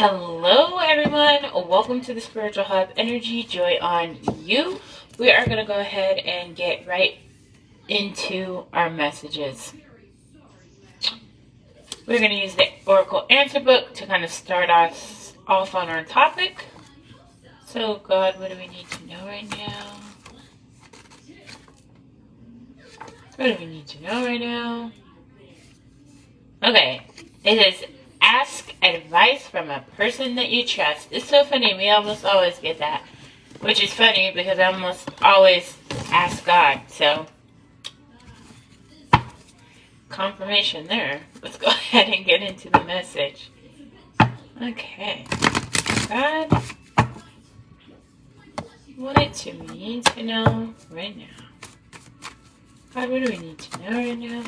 Hello everyone, welcome to the Spiritual Hub Energy, Joy on You. We are going to go ahead and get right into our messages. We're going to use the Oracle Answer Book to kind of start us off on our topic. So God, what do we need to know right now? What do we need to know right now? Okay, it is ask advice from a person that you trust. It's so funny, we almost always get that. Which is funny because I almost always ask God. So, confirmation there. Let's go ahead and get into the message. Okay. God, what do we need to know right now? God, what do we need to know right now?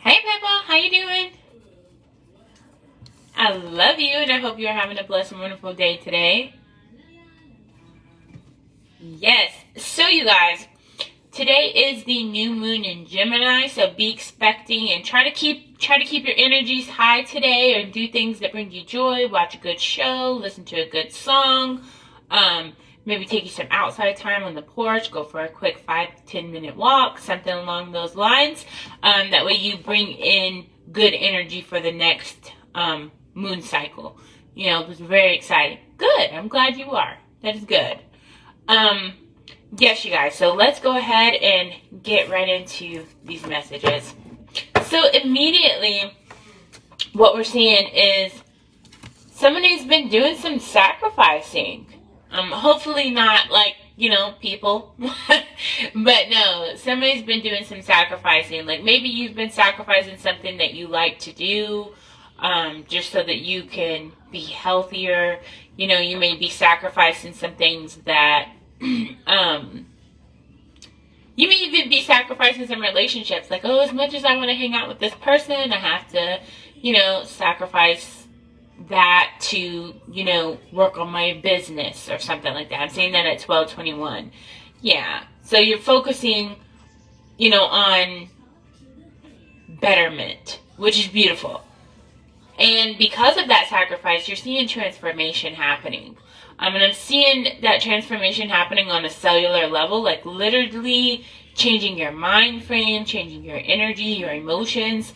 Hey people, how you doing? I love you and I hope you're having a blessed and wonderful day today. Yes, so you guys, today is the new moon in Gemini, so be expecting and try to keep your energies high today, or do things that bring you joy. Watch a good show, listen to a good song, maybe take you some outside time on the porch, go for a quick 5-10 minute walk, something along those lines. That way you bring in good energy for the next moon cycle. You know, it's very exciting. Good, I'm glad you are. That is good. Yes, you guys, so let's go ahead and get right into these messages. So immediately, what we're seeing is somebody's been doing some sacrificing. Hopefully not like, people. But no, somebody's been doing some sacrificing. Like maybe you've been sacrificing something that you like to do, just so that you can be healthier. You may be sacrificing some things that, you may even be sacrificing some relationships. Like, as much as I want to hang out with this person, I have to, sacrifice that to, work on my business or something like that. I'm saying that at 12:21. Yeah. So you're focusing, on betterment, which is beautiful. And because of that sacrifice, you're seeing transformation happening. And I'm seeing that transformation happening on a cellular level, like literally changing your mind frame, changing your energy, your emotions,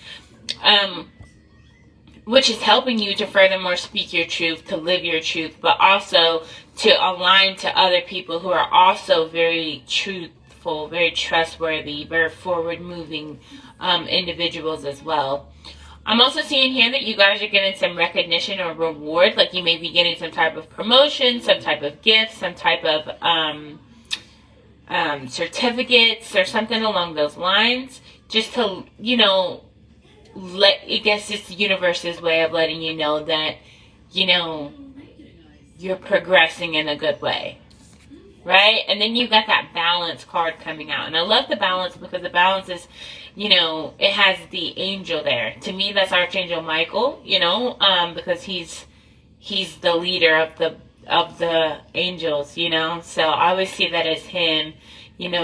which is helping you to furthermore speak your truth, to live your truth, but also to align to other people who are also very truthful, very trustworthy, very forward-moving individuals as well. I'm also seeing here that you guys are getting some recognition or reward, like you may be getting some type of promotion, some type of gift, some type of certificates or something along those lines, just to, I guess it's the universe's way of letting you know that, you're progressing in a good way, right? And then you got that balance card coming out. And I love the balance because the balance is, it has the angel there. To me, that's Archangel Michael, because he's the leader of the angels, So I always see that as him,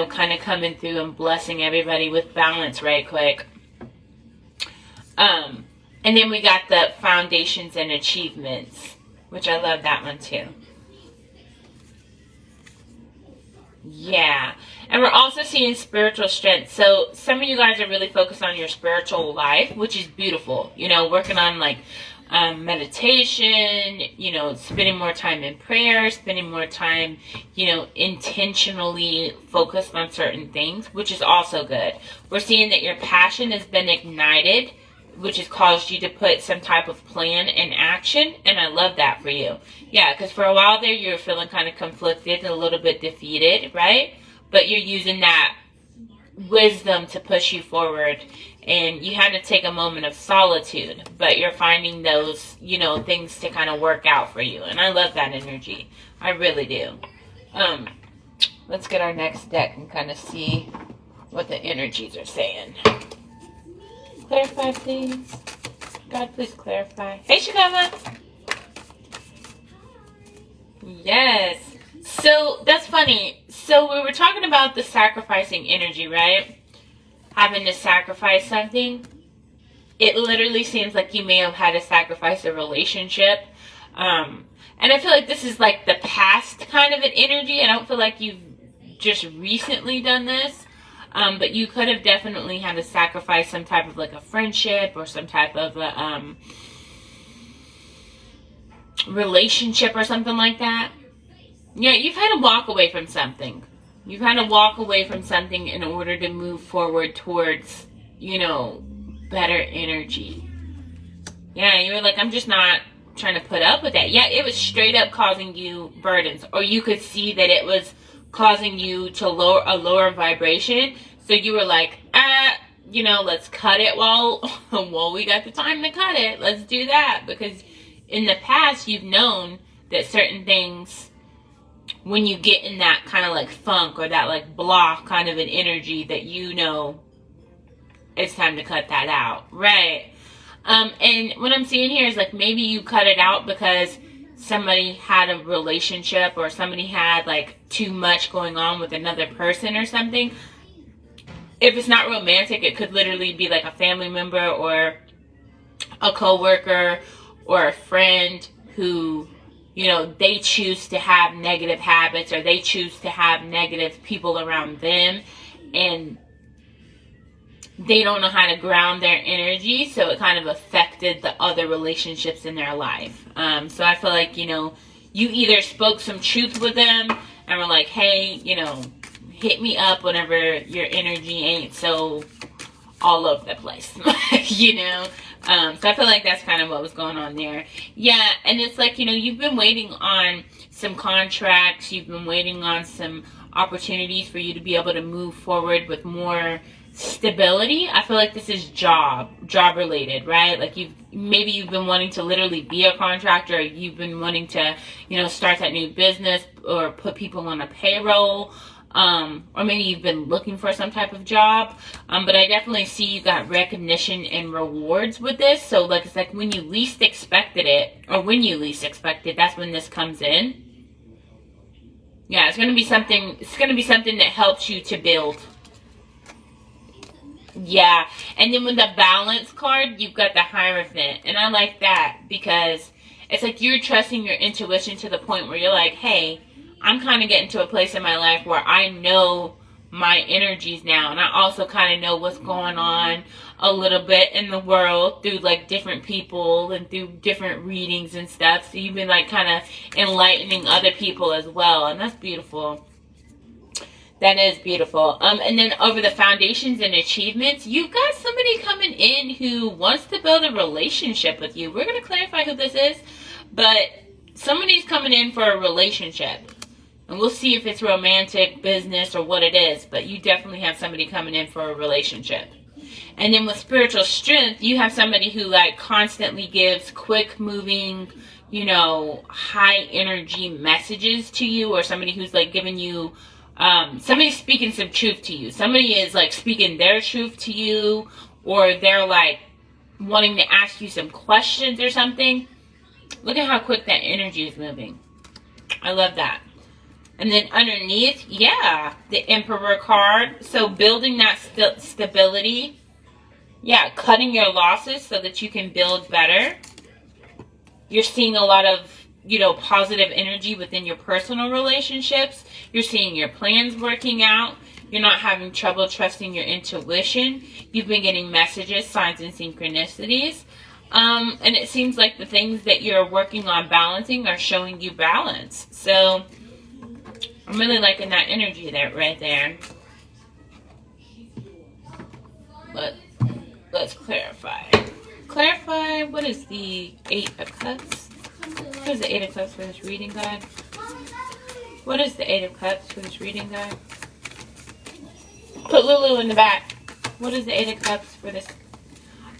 kind of coming through and blessing everybody with balance right quick. And then we got the foundations and achievements, which I love that one too. Yeah. And we're also seeing spiritual strength. So some of you guys are really focused on your spiritual life, which is beautiful. Working on like meditation, spending more time in prayer, spending more time, intentionally focused on certain things, which is also good. We're seeing that your passion has been ignited, which has caused you to put some type of plan in action, and I love that for you. Yeah, because for a while there, you were feeling kind of conflicted and a little bit defeated, right? But you're using that wisdom to push you forward, and you had to take a moment of solitude, but you're finding those, things to kind of work out for you, and I love that energy. I really do. Let's get our next deck and kind of see what the energies are saying. Clarify, please. God, please clarify. Hey, Shikama. Yes. So that's funny. So we were talking about the sacrificing energy, right? Having to sacrifice something. It literally seems like you may have had to sacrifice a relationship. And I feel like this is like the past kind of an energy. I don't feel like you've just recently done this. But you could have definitely had to sacrifice some type of like a friendship or some type of a, relationship or something like that. Yeah, you've had to walk away from something. You've had to walk away from something in order to move forward towards, better energy. Yeah, you were like, I'm just not trying to put up with that. Yeah, it was straight up causing you burdens. Or you could see that it was causing you to lower a lower vibration. So you were like, let's cut it while we got the time to cut it. Let's do that. Because in the past, you've known that certain things, when you get in that kind of like funk or that like block kind of an energy, that it's time to cut that out. Right. And what I'm seeing here is like maybe you cut it out because somebody had a relationship or somebody had like too much going on with another person or something. If it's not romantic, it could literally be like a family member or a coworker or a friend who, they choose to have negative habits or they choose to have negative people around them, and they don't know how to ground their energy, so it kind of affected the other relationships in their life. So I feel like, you either spoke some truth with them and were like, hey, hit me up whenever your energy ain't so all over the place, So I feel like that's kind of what was going on there. Yeah, and it's like, you've been waiting on some contracts, you've been waiting on some opportunities for you to be able to move forward with more stability. I feel like this is job related, right? Like you've been wanting to literally be a contractor, or you've been wanting to, start that new business or put people on a payroll. Or maybe you've been looking for some type of job. But I definitely see you got recognition and rewards with this. So like, it's like when you least expected it, or when you least expected, that's when this comes in. Yeah, it's going to be something that helps you to build. Yeah, and then with the balance card, you've got the Hierophant. And I like that because it's like you're trusting your intuition to the point where you're like, hey, I'm kind of getting to a place in my life where I know my energies now. And I also kind of know what's going on a little bit in the world through like different people and through different readings and stuff. So you've been like kind of enlightening other people as well. And that's beautiful. That is beautiful. And then over the foundations and achievements, you've got somebody coming in who wants to build a relationship with you. We're going to clarify who this is. But somebody's coming in for a relationship. And we'll see if it's romantic, business, or what it is. But you definitely have somebody coming in for a relationship. And then with spiritual strength, you have somebody who like constantly gives quick moving, high energy messages to you. Or somebody who's like giving you, somebody's speaking some truth to you. Somebody is like speaking their truth to you. Or they're like wanting to ask you some questions or something. Look at how quick that energy is moving. I love that. And then underneath, yeah, the Emperor card. So building that stability. Yeah, cutting your losses so that you can build better. You're seeing a lot of, positive energy within your personal relationships. You're seeing your plans working out. You're not having trouble trusting your intuition. You've been getting messages, signs, and synchronicities. And it seems like the things that you're working on balancing are showing you balance. So I'm really liking that energy there, right there. Let's clarify. Clarify, what is the Eight of Cups? What is the Eight of Cups for this reading guide? What is the Eight of Cups for this reading guide? Put Lulu in the back. What is the Eight of Cups for this?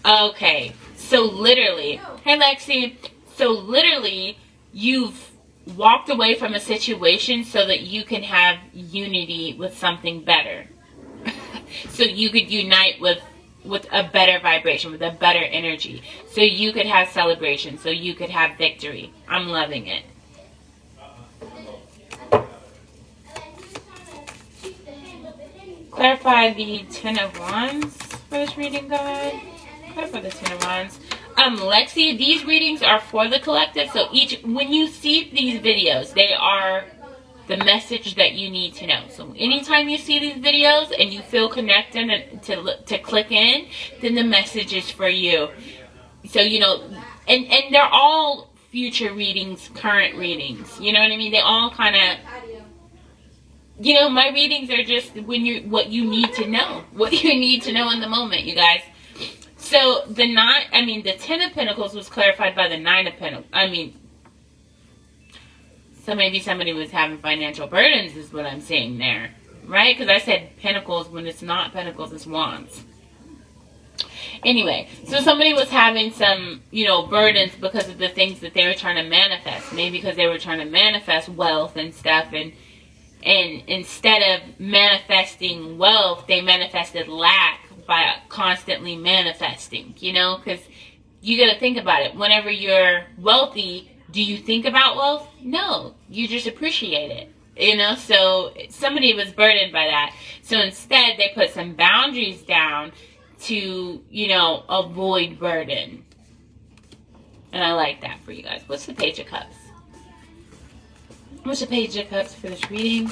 Okay, so literally, hey Lexi, so literally you've walked away from a situation so that you can have unity with something better. So you could unite with a better vibration, with a better energy. So you could have celebration, so you could have victory. I'm loving it. Clarify the Ten of Wands for this reading, God. Clarify the Ten of Wands. Lexi, these readings are for the collective. So when you see these videos, they are the message that you need to know. So anytime you see these videos and you feel connected to click in, then the message is for you. So, you know, and they're all future readings, current readings. You know what I mean? They all kind of, you know, my readings are just what you need to know. What you need to know in the moment, you guys. So the Ten of Pentacles was clarified by the Nine of Pentacles. So maybe somebody was having financial burdens is what I'm saying there. Right? Because I said pentacles when it's not pentacles, it's wands. Anyway, so somebody was having some, you know, burdens because of the things that they were trying to manifest. Maybe because they were trying to manifest wealth and stuff. And instead of manifesting wealth, they manifested lack by constantly manifesting. You know, because you got to think about it. Whenever you're wealthy, do you think about wealth? No, you just appreciate it, you know? So somebody was burdened by that. So instead, they put some boundaries down to, you know, avoid burden. And I like that for you guys. What's the Page of Cups? What's the Page of Cups for this reading?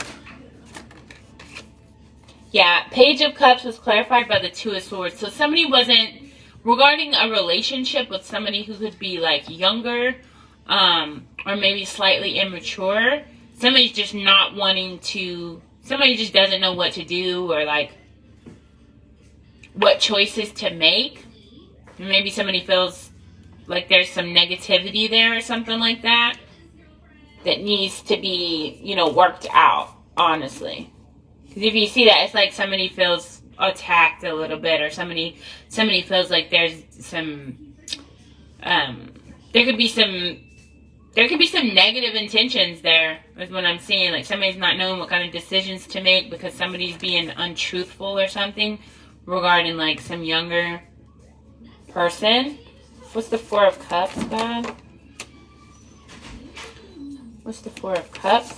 Yeah, Page of Cups was clarified by the Two of Swords. So somebody wasn't, regarding a relationship with somebody who could be like younger, or maybe slightly immature. Somebody's just not wanting to, somebody just doesn't know what to do or like what choices to make. Maybe somebody feels like there's some negativity there or something like that needs to be, you know, worked out, honestly. Because if you see that, it's like somebody feels attacked a little bit, or somebody feels like there's some, there could be some negative intentions there, is what I'm seeing. Like somebody's not knowing what kind of decisions to make because somebody's being untruthful or something regarding like some younger person. What's the Four of Cups, God? What's the Four of Cups?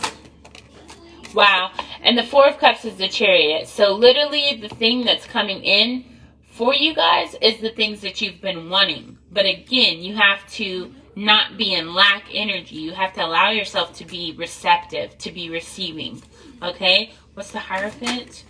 Wow. And the Four of Cups is the Chariot. So literally the thing that's coming in for you guys is the things that you've been wanting. But again, you have to not be in lack energy. You have to allow yourself to be receptive, to be receiving. Okay? What's the Hierophant?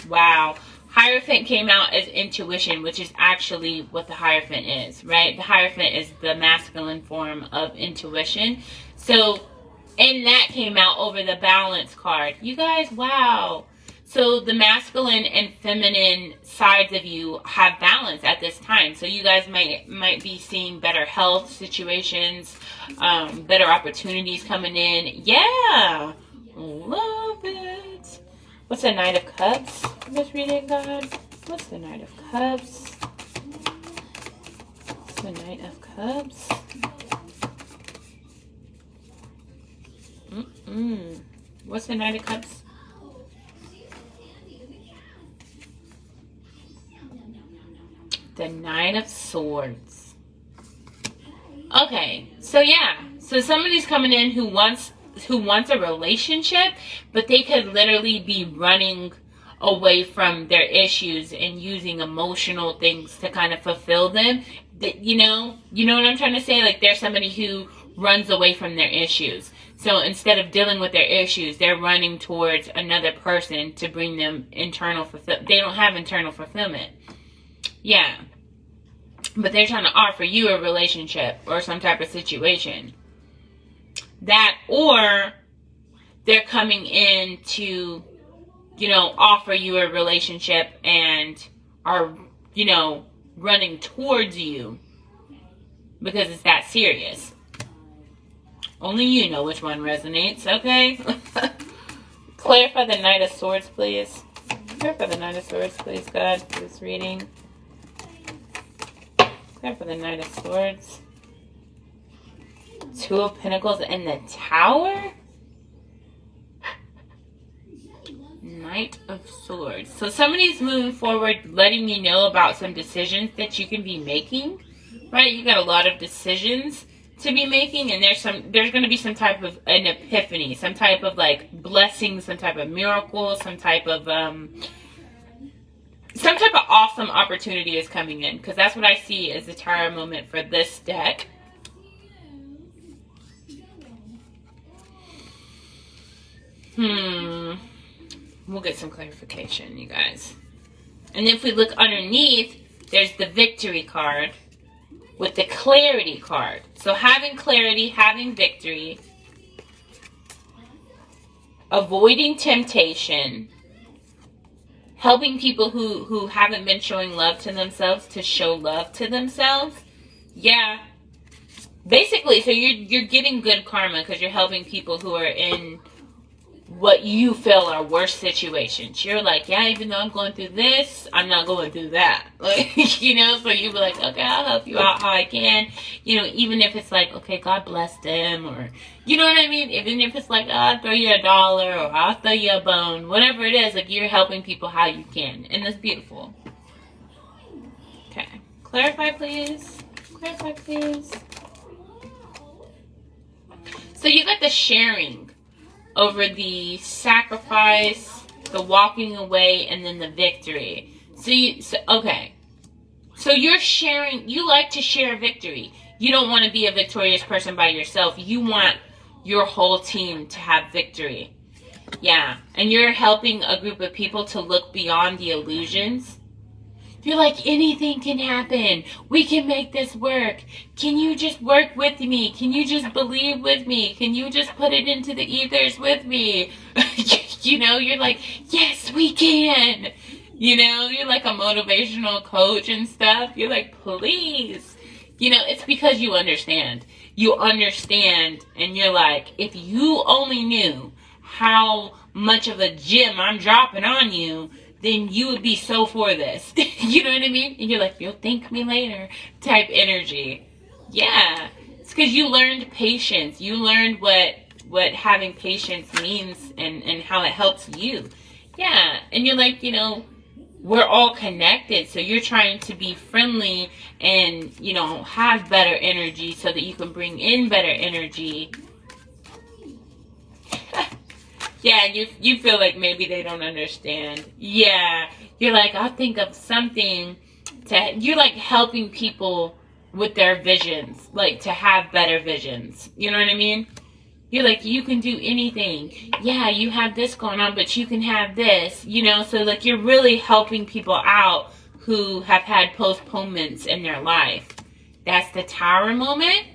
Wow. Hierophant came out as intuition, which is actually what the Hierophant is, right? The Hierophant is the masculine form of intuition. So, and that came out over the Balance card. You guys, wow. So the masculine and feminine sides of you have balance at this time. So you guys might be seeing better health situations, better opportunities coming in. Yeah, love it. What's the Knight of Cups? This reading, God. What's the Knight of Cups? What's the Knight of Cups? What's the Knight of Cups? The Nine of Swords. Okay, so yeah. So somebody's coming in who wants a relationship, but they could literally be running away from their issues and using emotional things to kind of fulfill them. You know what I'm trying to say? Like there's somebody who runs away from their issues. So instead of dealing with their issues, they're running towards another person to bring them internal fulfillment. They don't have internal fulfillment. Yeah. But they're trying to offer you a relationship or some type of situation. That, or they're coming in to, offer you a relationship and are, running towards you because it's that serious. Only you know which one resonates, okay? Clarify the Knight of Swords, please. Clarify the Knight of Swords, please, God, for this reading. Clarify the Knight of Swords. Two of Pentacles and the Tower? Knight of Swords. So somebody's moving forward, letting you know about some decisions that you can be making, right? You got a lot of decisions to be making, and there's going to be some type of an epiphany, some type of like blessing, some type of miracle, some type of some type of awesome opportunity is coming in, because that's what I see as the Tower moment for this deck. We'll get some clarification, you guys. And if we look underneath, there's the victory card with the clarity card. So having clarity, having victory, avoiding temptation, helping people who haven't been showing love to themselves to show love to themselves. Yeah. Basically, so you're getting good karma because you're helping people who are in what you feel are worse situations. You're like, yeah, even though I'm going through this, I'm not going through that. Like, you know, so you be like, okay, I'll help you out how I can. You know, even if it's like, okay, God bless them, or, you know what I mean? Even if it's like, oh, I'll throw you $1, or I'll throw you a bone, whatever it is, like, you're helping people how you can. And that's beautiful. Okay. Clarify, please. Clarify, please. So you got the sharing over the sacrifice, the walking away, and then the victory. Okay. So you're sharing, you like to share victory. You don't want to be a victorious person by yourself. You want your whole team to have victory. Yeah. And you're helping a group of people to look beyond the illusions. You're like, anything can happen. We can make this work. Can you just work with me? Can you just believe with me? Can you just put it into the ethers with me? You know, you're like, yes, we can. You know, you're like a motivational coach and stuff. You're like, please. You know, it's because you understand. You understand, and you're like, if you only knew how much of a gem I'm dropping on you, then you would be so for this. You know what I mean? And you're like, you'll thank me later type energy. Yeah. It's because you learned patience. You learned what having patience means and how it helps you. Yeah. And you're like, you know, we're all connected. So you're trying to be friendly and, you know, have better energy so that you can bring in better energy. Yeah, you feel like maybe they don't understand. Yeah, you're like, I'll think of something you're like helping people with their visions, like to have better visions. You know what I mean? You're like, you can do anything. Yeah, you have this going on, but you can have this, you know? So like you're really helping people out who have had postponements in their life. That's the Tower moment.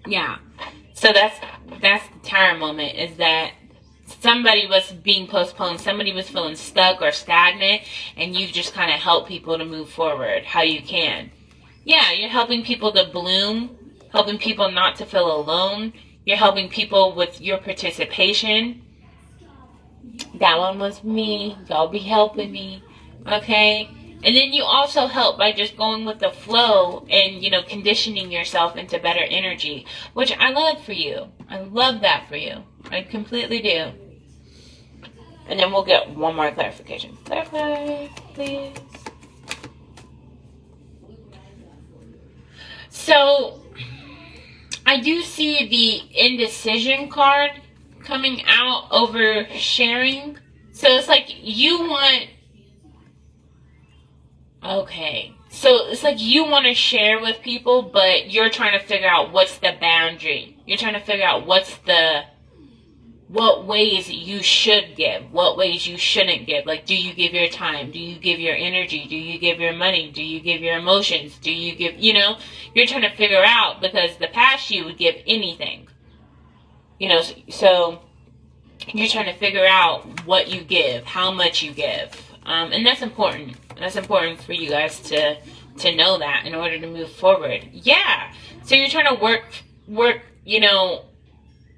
Yeah. So that's the Tower moment, is that somebody was being postponed, somebody was feeling stuck or stagnant, and you've just kind of helped people to move forward how you can. Yeah, you're helping people to bloom, helping people not to feel alone. You're helping people with your participation. That one was me. Y'all be helping me. Okay? And then you also help by just going with the flow and, you know, conditioning yourself into better energy, which I love for you. I love that for you. I completely do. And then we'll get one more clarification. Clarify, please. So, I do see the indecision card coming out over sharing. So it's like you want... Okay, so it's like you want to share with people, but you're trying to figure out what's the boundary. You're trying to figure out what ways you should give, what ways you shouldn't give. Like, do you give your time? Do you give your energy? Do you give your money? Do you give your emotions? Do you give, you know, you're trying to figure out, because the past you would give anything. You know, so you're trying to figure out what you give, how much you give. And that's important. That's important for you guys to know that in order to move forward. Yeah. So you're trying to work, you know,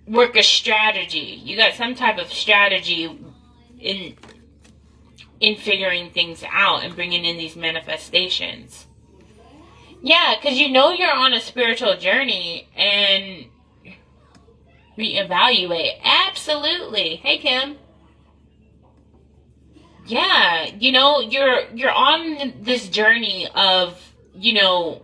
work a strategy. You got some type of strategy in figuring things out and bringing in these manifestations. Yeah, because you know you're on a spiritual journey and reevaluate. Absolutely. Hey, Kim. Yeah, you know, you're on this journey of, you know,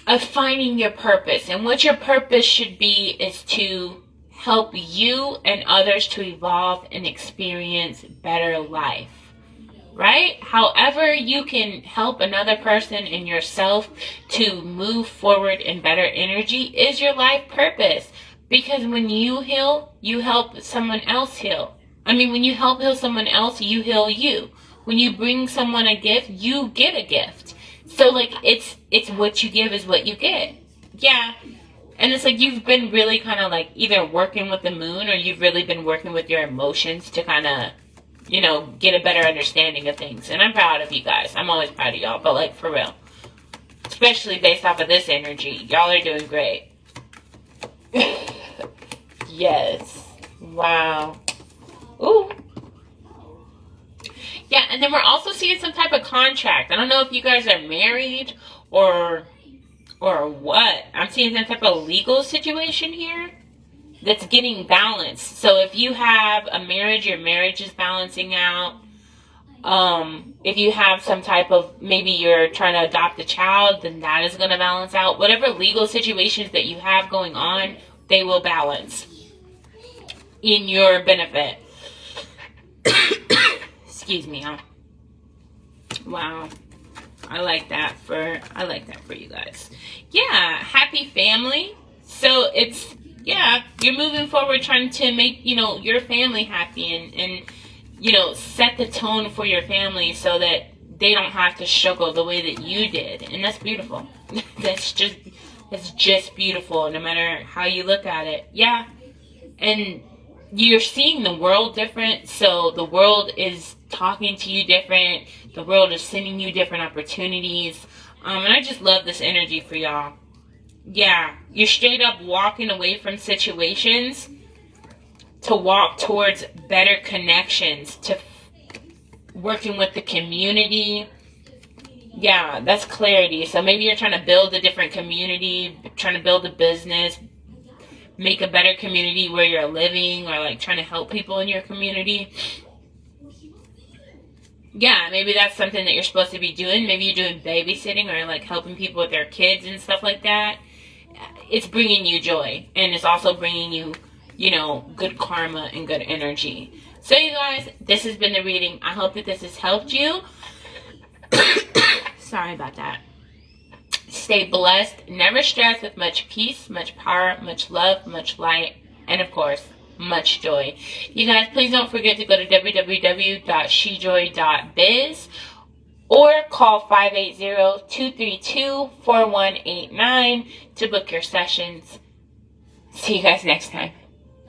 of finding your purpose. And what your purpose should be is to help you and others to evolve and experience better life. Right? However you can help another person and yourself to move forward in better energy is your life purpose. Because when you heal, you help someone else heal. I mean, when you help heal someone else, you heal you. When you bring someone a gift, you get a gift. So, like, it's what you give is what you get. Yeah. And it's like you've been really kind of like either working with the moon or you've really been working with your emotions to kind of, you know, get a better understanding of things. And I'm proud of you guys. I'm always proud of y'all, but like for real. Especially based off of this energy. Y'all are doing great. Yes. Wow. Ooh. Yeah, and then we're also seeing some type of contract. I don't know if you guys are married or what. I'm seeing some type of legal situation here that's getting balanced. So if you have a marriage, your marriage is balancing out. If you have some type of, maybe you're trying to adopt a child, then that is going to balance out. Whatever legal situations that you have going on, they will balance in your benefit. Excuse me, huh? Wow. I like that for you guys. Yeah, happy family. So it's, yeah, you're moving forward trying to make, you know, your family happy and you know, set the tone for your family so that they don't have to struggle the way that you did. And that's beautiful. It's just beautiful no matter how you look at it. Yeah. And you're seeing the world different, so the world is talking to you different. The world is sending you different opportunities. And I just love this energy for y'all. Yeah, you're straight up walking away from situations to walk towards better connections, to working with the community. Yeah, that's clarity. So maybe you're trying to build a different community, trying to build a business, make a better community where you're living, or like trying to help people in your community. Yeah, maybe that's something that you're supposed to be doing. Maybe you're doing babysitting or like helping people with their kids and stuff like that. It's bringing you joy, and it's also bringing you, you know, good karma and good energy. So you guys, this has been the reading. I hope that this has helped you. Sorry about that. Stay blessed, never stressed, with much peace, much power, much love, much light, and of course, much joy. You guys, please don't forget to go to www.shejoy.biz or call 580-232-4189 to book your sessions. See you guys next time.